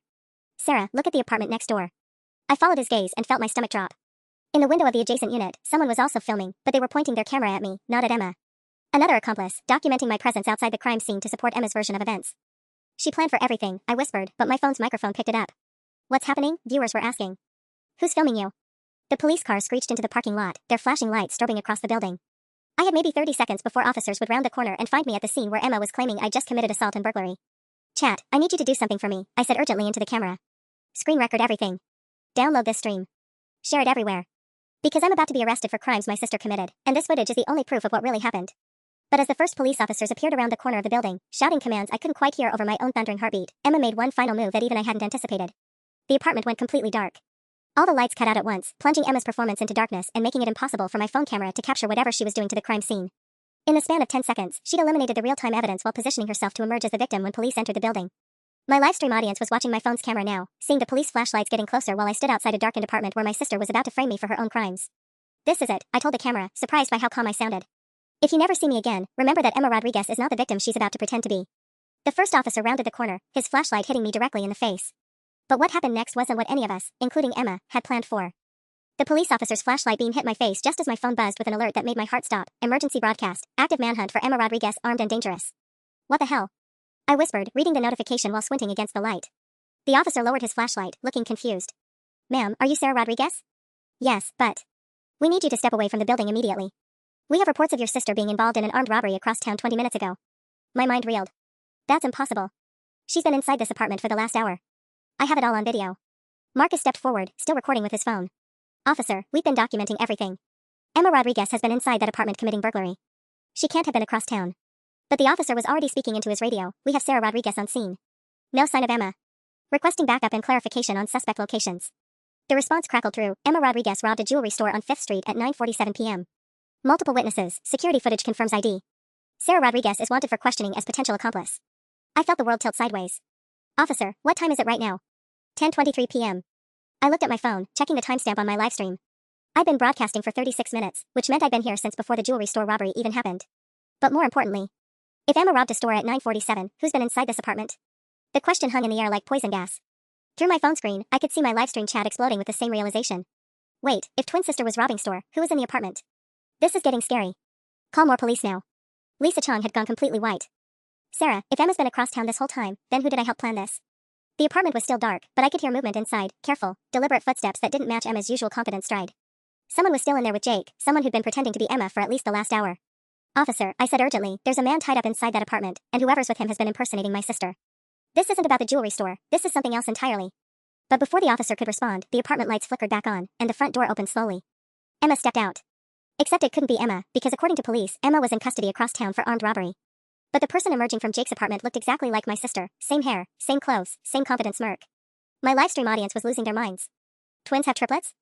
Sarah, look at the apartment next door. I followed his gaze and felt my stomach drop. In the window of the adjacent unit, someone was also filming, but they were pointing their camera at me, not at Emma. Another accomplice, documenting my presence outside the crime scene to support Emma's version of events. She planned for everything, I whispered, but my phone's microphone picked it up. What's happening? Viewers were asking. Who's filming you? The police car screeched into the parking lot, their flashing lights strobing across the building. I had maybe 30 seconds before officers would round the corner and find me at the scene where Emma was claiming I just committed assault and burglary. Chat, I need you to do something for me, I said urgently into the camera. Screen record everything. Download this stream. Share it everywhere. Because I'm about to be arrested for crimes my sister committed, and this footage is the only proof of what really happened. But as the first police officers appeared around the corner of the building, shouting commands I couldn't quite hear over my own thundering heartbeat, Emma made one final move that even I hadn't anticipated. The apartment went completely dark. All the lights cut out at once, plunging Emma's performance into darkness and making it impossible for my phone camera to capture whatever she was doing to the crime scene. In the span of 10 seconds, she'd eliminated the real-time evidence while positioning herself to emerge as the victim when police entered the building. My livestream audience was watching my phone's camera now, seeing the police flashlights getting closer while I stood outside a darkened apartment where my sister was about to frame me for her own crimes. This is it, I told the camera, surprised by how calm I sounded. If you never see me again, remember that Emma Rodriguez is not the victim she's about to pretend to be. The first officer rounded the corner, his flashlight hitting me directly in the face. But what happened next wasn't what any of us, including Emma, had planned for. The police officer's flashlight beam hit my face just as my phone buzzed with an alert that made my heart stop. Emergency broadcast, active manhunt for Emma Rodriguez armed and dangerous. What the hell? I whispered, reading the notification while squinting against the light. The officer lowered his flashlight, looking confused. Ma'am, are you Sarah Rodriguez? Yes, but we need you to step away from the building immediately. We have reports of your sister being involved in an armed robbery across town 20 minutes ago. My mind reeled. That's impossible. She's been inside this apartment for the last hour. I have it all on video. Marcus stepped forward, still recording with his phone. Officer, we've been documenting everything. Emma Rodriguez has been inside that apartment committing burglary. She can't have been across town. But the officer was already speaking into his radio. We have Sarah Rodriguez on scene. No sign of Emma. Requesting backup and clarification on suspect locations. The response crackled through. Emma Rodriguez robbed a jewelry store on 5th Street at 9:47 p.m. Multiple witnesses. Security footage confirms ID. Sarah Rodriguez is wanted for questioning as potential accomplice. I felt the world tilt sideways. Officer, what time is it right now? 10:23 p.m. I looked at my phone, checking the timestamp on my livestream. I'd been broadcasting for 36 minutes, which meant I'd been here since before the jewelry store robbery even happened. But more importantly, if Emma robbed a store at 9:47, who's been inside this apartment? The question hung in the air like poison gas. Through my phone screen, I could see my livestream chat exploding with the same realization. Wait, if twin sister was robbing store, who was in the apartment? This is getting scary. Call more police now. Lisa Chong had gone completely white. Sarah, if Emma's been across town this whole time, then who did I help plan this? The apartment was still dark, but I could hear movement inside, careful, deliberate footsteps that didn't match Emma's usual confident stride. Someone was still in there with Jake, someone who'd been pretending to be Emma for at least the last hour. Officer, I said urgently, there's a man tied up inside that apartment, and whoever's with him has been impersonating my sister. This isn't about the jewelry store, this is something else entirely. But before the officer could respond, the apartment lights flickered back on, and the front door opened slowly. Emma stepped out. Except it couldn't be Emma, because according to police, Emma was in custody across town for armed robbery. But the person emerging from Jake's apartment looked exactly like my sister, same hair, same clothes, same confident smirk. My livestream audience was losing their minds. Twins have triplets?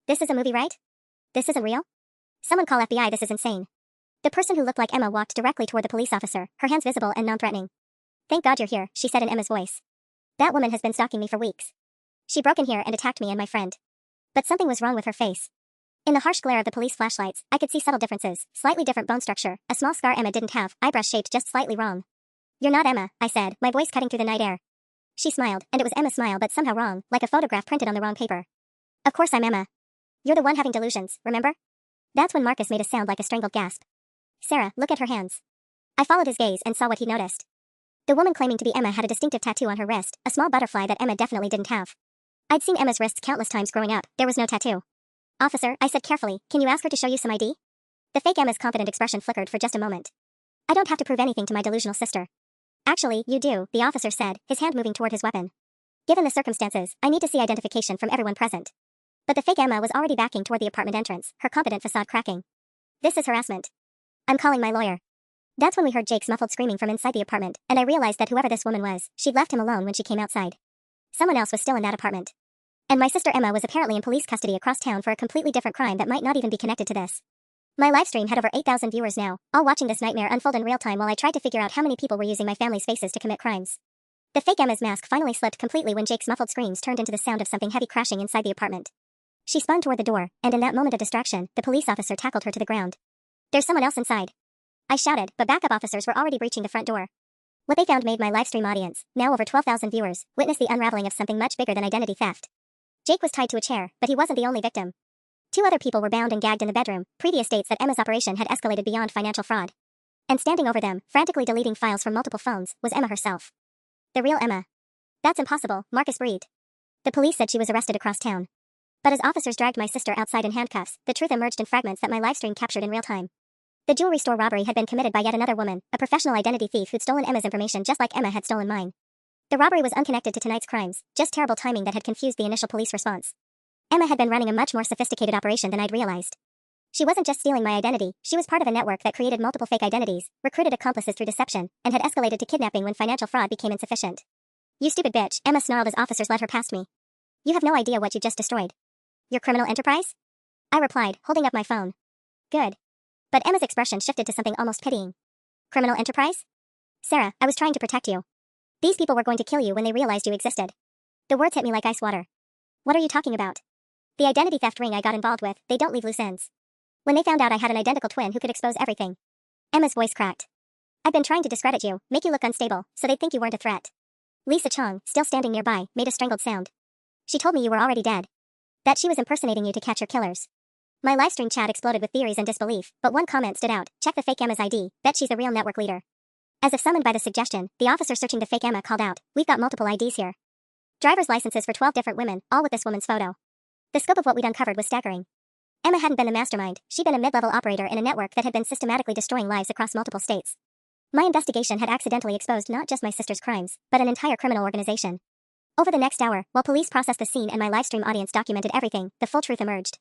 This is a movie, right? This isn't real? Someone call FBI, this is insane. The person who looked like Emma walked directly toward the police officer, her hands visible and non-threatening. Thank God you're here, she said in Emma's voice. That woman has been stalking me for weeks. She broke in here and attacked me and my friend. But something was wrong with her face. In the harsh glare of the police flashlights, I could see subtle differences, slightly different bone structure, a small scar Emma didn't have, eyebrows shaped just slightly wrong. You're not Emma, I said, my voice cutting through the night air. She smiled, and it was Emma's smile but somehow wrong, like a photograph printed on the wrong paper. Of course I'm Emma. You're the one having delusions, remember? That's when Marcus made a sound like a strangled gasp. Sarah, look at her hands. I followed his gaze and saw what he noticed. The woman claiming to be Emma had a distinctive tattoo on her wrist, a small butterfly that Emma definitely didn't have. I'd seen Emma's wrists countless times growing up, there was no tattoo. Officer, I said carefully, can you ask her to show you some ID? The fake Emma's confident expression flickered for just a moment. I don't have to prove anything to my delusional sister. Actually, you do, the officer said, his hand moving toward his weapon. Given the circumstances, I need to see identification from everyone present. But the fake Emma was already backing toward the apartment entrance, her confident facade cracking. This is harassment. I'm calling my lawyer. That's when we heard Jake's muffled screaming from inside the apartment, and I realized that whoever this woman was, she'd left him alone when she came outside. Someone else was still in that apartment. And my sister Emma was apparently in police custody across town for a completely different crime that might not even be connected to this. My livestream had over 8,000 viewers now, all watching this nightmare unfold in real time while I tried to figure out how many people were using my family's faces to commit crimes. The fake Emma's mask finally slipped completely when Jake's muffled screams turned into the sound of something heavy crashing inside the apartment. She spun toward the door, and in that moment of distraction, the police officer tackled her to the ground. There's someone else inside. I shouted, but backup officers were already breaching the front door. What they found made my livestream audience, now over 12,000 viewers, witness the unraveling of something much bigger than identity theft. Jake was tied to a chair, but he wasn't the only victim. 2 other people were bound and gagged in the bedroom, previous dates that Emma's operation had escalated beyond financial fraud. And standing over them, frantically deleting files from multiple phones, was Emma herself. The real Emma. That's impossible, Marcus breathed. The police said she was arrested across town. But as officers dragged my sister outside in handcuffs, the truth emerged in fragments that my livestream captured in real time. The jewelry store robbery had been committed by yet another woman, a professional identity thief who'd stolen Emma's information just like Emma had stolen mine. The robbery was unconnected to tonight's crimes, just terrible timing that had confused the initial police response. Emma had been running a much more sophisticated operation than I'd realized. She wasn't just stealing my identity, she was part of a network that created multiple fake identities, recruited accomplices through deception, and had escalated to kidnapping when financial fraud became insufficient. You stupid bitch, Emma snarled as officers led her past me. You have no idea what you just destroyed. Your criminal enterprise? I replied, holding up my phone. Good. But Emma's expression shifted to something almost pitying. Criminal enterprise? Sarah, I was trying to protect you. These people were going to kill you when they realized you existed. The words hit me like ice water. What are you talking about? The identity theft ring I got involved with, they don't leave loose ends. When they found out I had an identical twin who could expose everything. Emma's voice cracked. I've been trying to discredit you, make you look unstable, so they'd think you weren't a threat. Lisa Chong, still standing nearby, made a strangled sound. She told me you were already dead. That she was impersonating you to catch your killers. My livestream chat exploded with theories and disbelief, but one comment stood out, check the fake Emma's ID, bet she's a real network leader. As if summoned by the suggestion, the officer searching the fake Emma called out, we've got multiple IDs here. Driver's licenses for 12 different women, all with this woman's photo. The scope of what we'd uncovered was staggering. Emma hadn't been the mastermind, she'd been a mid-level operator in a network that had been systematically destroying lives across multiple states. My investigation had accidentally exposed not just my sister's crimes, but an entire criminal organization. Over the next hour, while police processed the scene and my livestream audience documented everything, the full truth emerged.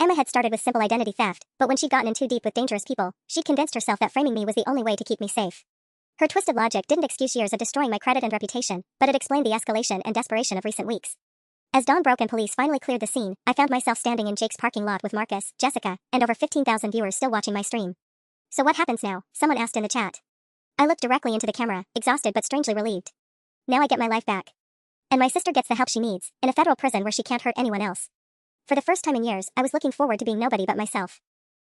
Emma had started with simple identity theft, but when she'd gotten in too deep with dangerous people, she'd convinced herself that framing me was the only way to keep me safe. Her twisted logic didn't excuse years of destroying my credit and reputation, but it explained the escalation and desperation of recent weeks. As dawn broke and police finally cleared the scene, I found myself standing in Jake's parking lot with Marcus, Jessica, and over 15,000 viewers still watching my stream. So what happens now? Someone asked in the chat. I looked directly into the camera, exhausted but strangely relieved. Now I get my life back. And my sister gets the help she needs, in a federal prison where she can't hurt anyone else. For the first time in years, I was looking forward to being nobody but myself.